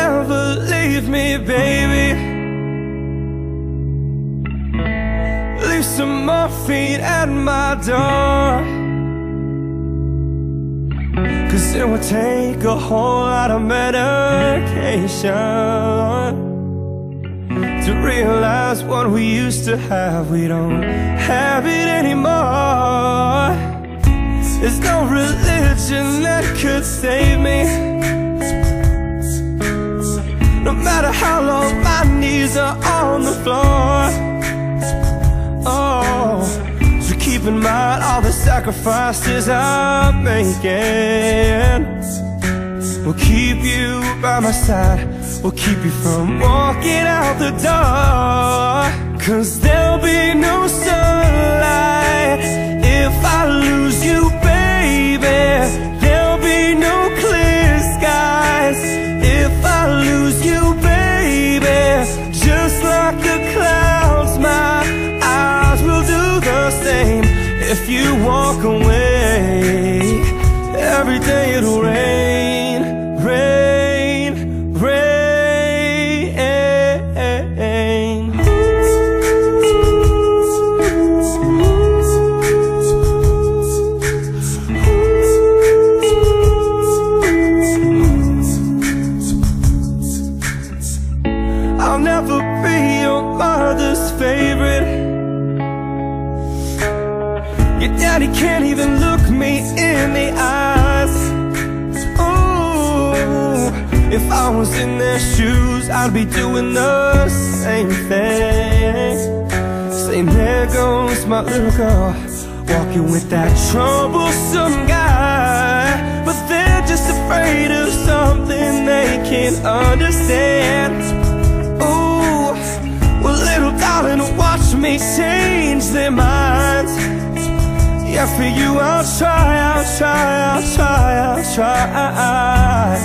ever leave me, baby. Leave some morphine at my door, 'cause it will take a whole lot of medication to realize what we used to have, we don't have it anymore. There's no religion that could save me, no matter how long my knees are on the floor. Oh, so keep in mind all the sacrifices I'm making. We'll keep you by my side, we'll keep you from walking out the door. 'Cause there'll be no sunlight if I lose you, baby. There'll be no clear skies if I lose you, baby. Just like the clouds, my eyes will do the same. If you walk away, every day it'll rain, rain, rain. I'll never be your mother's favorite. Your daddy can't even look me in the eyes. Ooh, if I was in their shoes, I'd be doing the same thing. Saying, there goes my little girl, walking with that troublesome guy. But they're just afraid of something they can't understand. Little darling, watch me change their minds. Yeah, for you I'll try, I'll try, I'll try, I'll try.